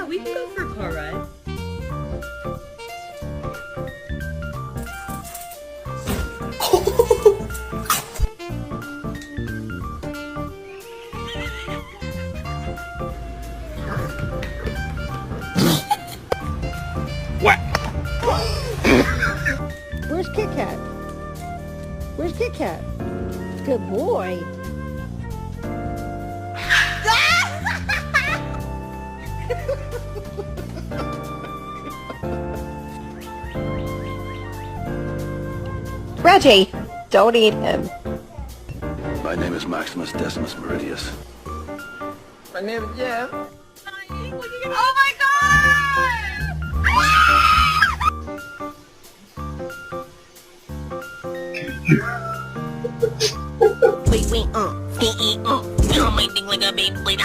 we can go for a car ride. What? Where's Kit Kat? Where's Kit Kat? Good boy. Reggie, don't eat him. My name is Maximus Decimus Meridius. My name is Jeff. Oh my god! Wait, you don't make things like a baby,